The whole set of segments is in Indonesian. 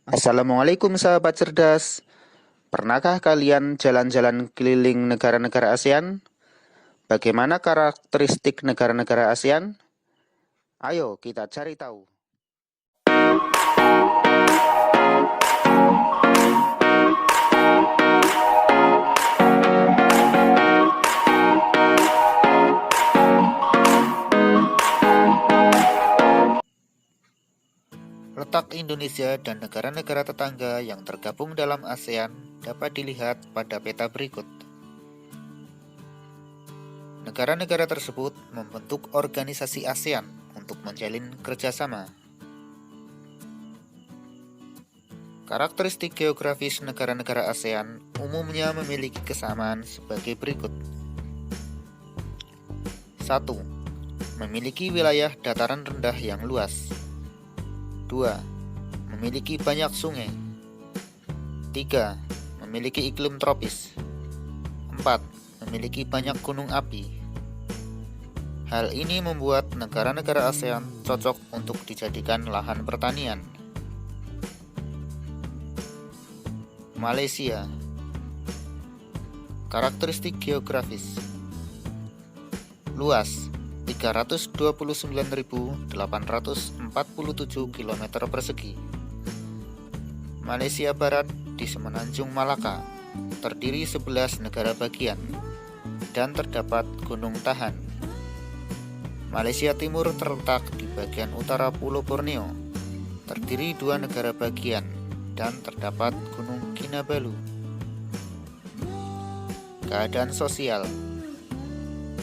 Assalamualaikum sahabat cerdas. Pernahkah kalian jalan-jalan keliling negara-negara ASEAN? Bagaimana karakteristik negara-negara ASEAN? Ayo kita cari tahu. Letak Indonesia dan negara-negara tetangga yang tergabung dalam ASEAN dapat dilihat pada peta berikut. Negara-negara tersebut membentuk organisasi ASEAN untuk menjalin kerjasama. Karakteristik geografis negara-negara ASEAN umumnya memiliki kesamaan sebagai berikut. 1. Memiliki wilayah dataran rendah yang luas. 2. Memiliki banyak sungai. 3. Memiliki iklim tropis. 4. Memiliki banyak gunung api. Hal ini membuat negara-negara ASEAN cocok untuk dijadikan lahan pertanian. Malaysia. Karakteristik geografis. Luas 329.847 km persegi. Malaysia Barat di Semenanjung Malaka terdiri 11 negara bagian dan terdapat Gunung Tahan. Malaysia Timur terletak di bagian utara Pulau Borneo, terdiri 2 negara bagian dan terdapat Gunung Kinabalu. Keadaan sosial.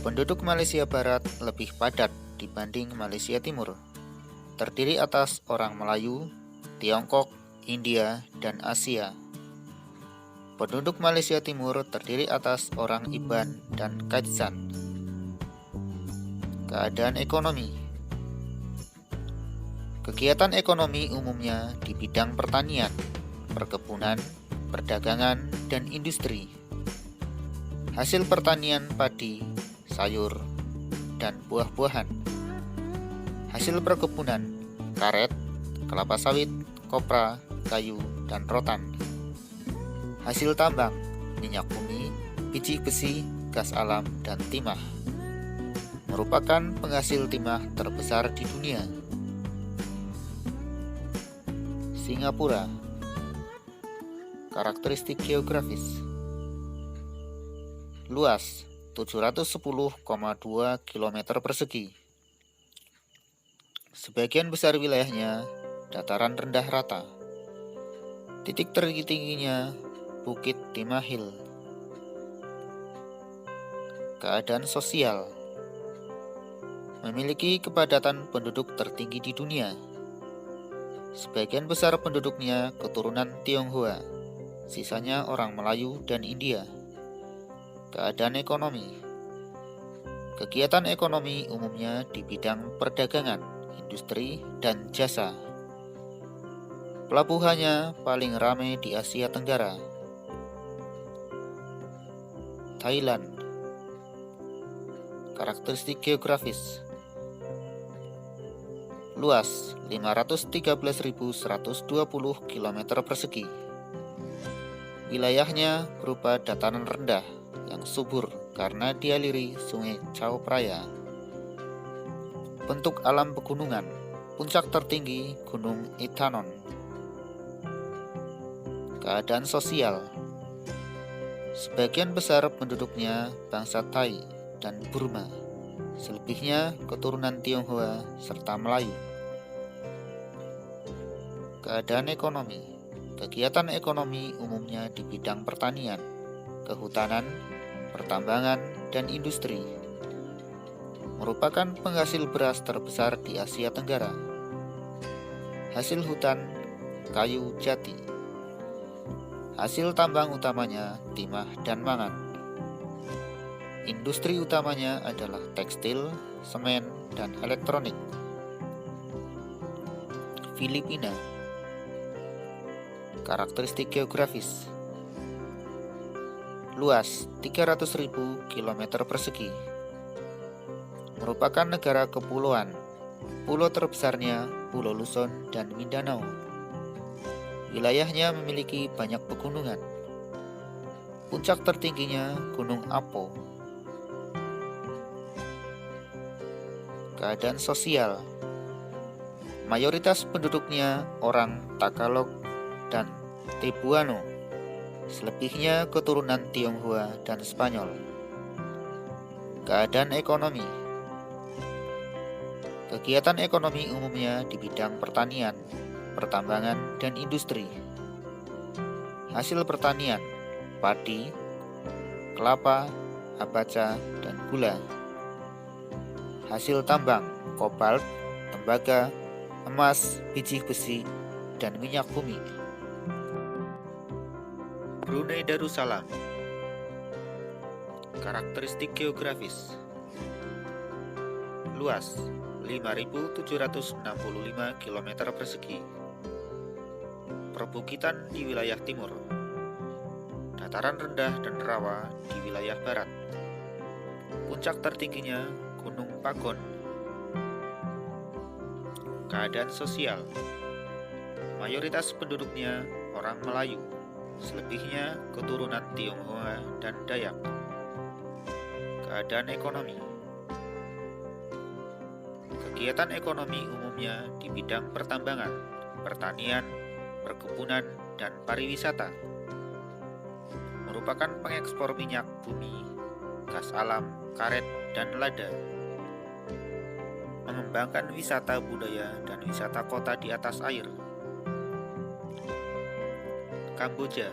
Penduduk Malaysia Barat lebih padat dibanding Malaysia Timur, terdiri atas orang Melayu, Tiongkok, India, dan Asia. Penduduk Malaysia Timur terdiri atas orang Iban dan Kajsan. Keadaan ekonomi. Kegiatan ekonomi umumnya di bidang pertanian, perkebunan, perdagangan, dan industri. Hasil pertanian padi, sayur, dan buah-buahan. Hasil perkebunan, karet, kelapa sawit, kopra, kayu, dan rotan. Hasil tambang, minyak bumi, biji besi, gas alam, dan timah. Merupakan penghasil timah terbesar di dunia. Singapura. Karakteristik geografis. Luas 710,2 km persegi. Sebagian besar wilayahnya dataran rendah rata. Titik tertingginya Bukit Timah Hill. Keadaan sosial. Memiliki kepadatan penduduk tertinggi di dunia. Sebagian besar penduduknya keturunan Tionghoa, sisanya orang Melayu dan India. Keadaan ekonomi. Kegiatan ekonomi umumnya di bidang perdagangan, industri, dan jasa. Pelabuhannya paling ramai di Asia Tenggara. Thailand. Karakteristik geografis. Luas 513.120 km persegi. Wilayahnya berupa dataran rendah yang subur karena dialiri Sungai Chao Phraya. Bentuk alam pegunungan. Puncak tertinggi Gunung Itanon. Keadaan sosial. Sebagian besar penduduknya bangsa Thai dan Burma. Selebihnya keturunan Tionghoa serta Melayu. Keadaan ekonomi. Kegiatan ekonomi umumnya di bidang pertanian, kehutanan, pertambangan, dan industri. Merupakan penghasil beras terbesar di Asia Tenggara. Hasil hutan, kayu jati. Hasil tambang utamanya timah dan mangan. Industri utamanya adalah tekstil, semen, dan elektronik. Filipina. Karakteristik geografis. Luas 300.000 km persegi. Merupakan negara kepulauan. Pulau terbesarnya Pulau Luzon dan Mindanao. Wilayahnya memiliki banyak pegunungan. Puncak tertingginya Gunung Apo. Keadaan sosial. Mayoritas penduduknya orang Tagalog dan Cebuano. Selebihnya keturunan Tionghoa dan Spanyol. Keadaan ekonomi. Kegiatan ekonomi umumnya di bidang pertanian, pertambangan, dan industri. Hasil pertanian, padi, kelapa, abaca, dan gula. Hasil tambang, kobalt, tembaga, emas, biji besi, dan minyak bumi. Brunei Darussalam. Karakteristik geografis. Luas 5.765 km persegi. Perbukitan di wilayah timur. Dataran rendah dan rawa di wilayah barat. Puncak tertingginya Gunung Pagon. Keadaan sosial. Mayoritas penduduknya orang Melayu. Selebihnya keturunan Tionghoa dan Dayak. Keadaan ekonomi. Kegiatan ekonomi umumnya di bidang pertambangan, pertanian, perkebunan, dan pariwisata. Merupakan pengekspor minyak bumi, gas alam, karet, dan lada. Mengembangkan wisata budaya dan wisata kota di atas air. Kamboja.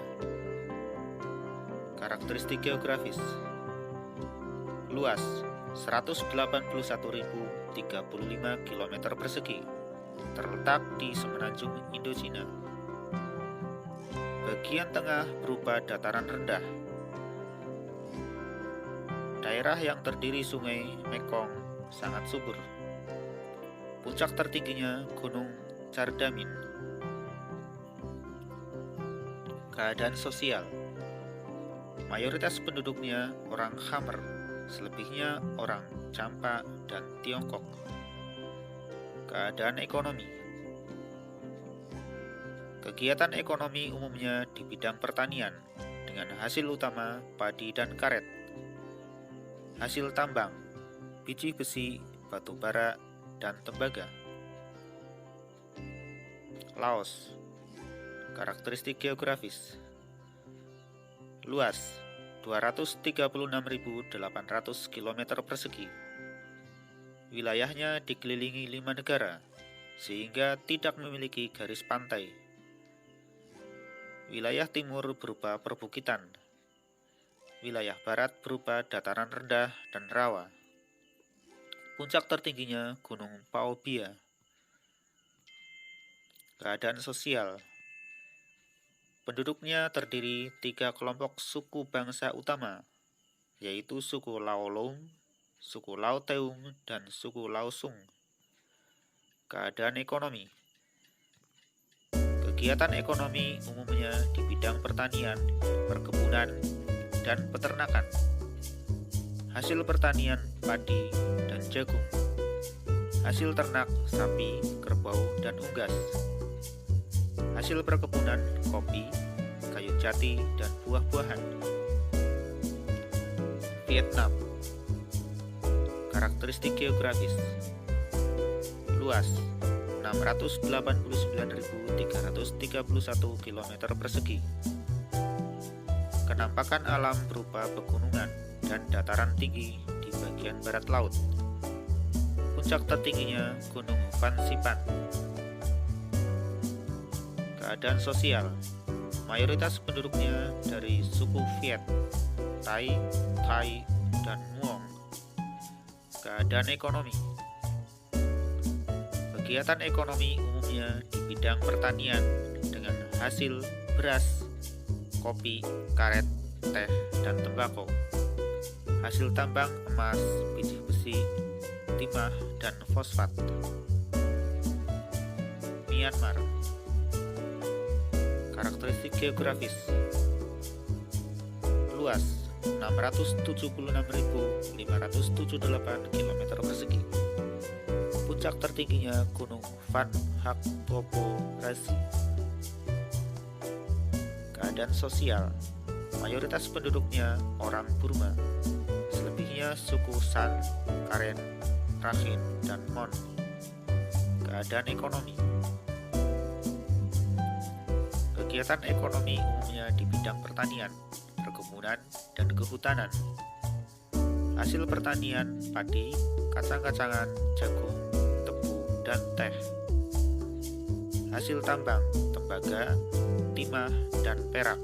Karakteristik geografis. Luas 181.035 km persegi, terletak di semenanjung Indochina. Bagian tengah berupa dataran rendah. Daerah yang terdiri sungai Mekong sangat subur. Puncak tertingginya Gunung Cardamin. Keadaan sosial. Mayoritas penduduknya orang Khmer, selebihnya orang Champa dan Tiongkok. Keadaan ekonomi. Kegiatan ekonomi umumnya di bidang pertanian, dengan hasil utama padi dan karet. Hasil tambang, biji besi, batu bara, dan tembaga. Laos. Karakteristik geografis. Luas 236.800 km persegi. Wilayahnya dikelilingi 5 negara, sehingga tidak memiliki garis pantai. Wilayah timur berupa perbukitan. Wilayah barat berupa dataran rendah dan rawa. Puncak tertingginya Gunung Paobia. Keadaan sosial. Penduduknya terdiri 3 kelompok suku bangsa utama, yaitu suku Laolong, suku Lauteung, dan suku Laosung. Keadaan ekonomi. Kegiatan ekonomi umumnya di bidang pertanian, perkebunan, dan peternakan. Hasil pertanian padi dan jagung. Hasil ternak sapi, kerbau, dan unggas. Hasil perkebunan kopi, kayu jati, dan buah-buahan. Vietnam. Karakteristik geografis. Luas 689.331 km persegi. Kenampakan alam berupa pegunungan dan dataran tinggi di bagian barat laut. Puncak tertingginya Gunung Fansipan. Keadaan sosial. Mayoritas penduduknya dari suku Viet, Thai, dan Muong. Keadaan ekonomi. Kegiatan ekonomi umumnya di bidang pertanian dengan hasil beras, kopi, karet, teh, dan tembakau. Hasil tambang emas, biji besi, timah, dan fosfat. Myanmar. Karakteristik geografis. Luas 676.578 km persegi. Puncak tertingginya Gunung Van Hak Popo Rasi. Keadaan sosial, mayoritas penduduknya orang Burma, selebihnya suku San, Karen, Rakhine, dan Mon. Keadaan ekonomi. Kegiatan ekonomi umumnya di bidang pertanian, perkebunan, dan kehutanan. Hasil pertanian padi, kacang-kacangan, jagung, tebu, dan teh. Hasil tambang, tembaga, timah, dan perak.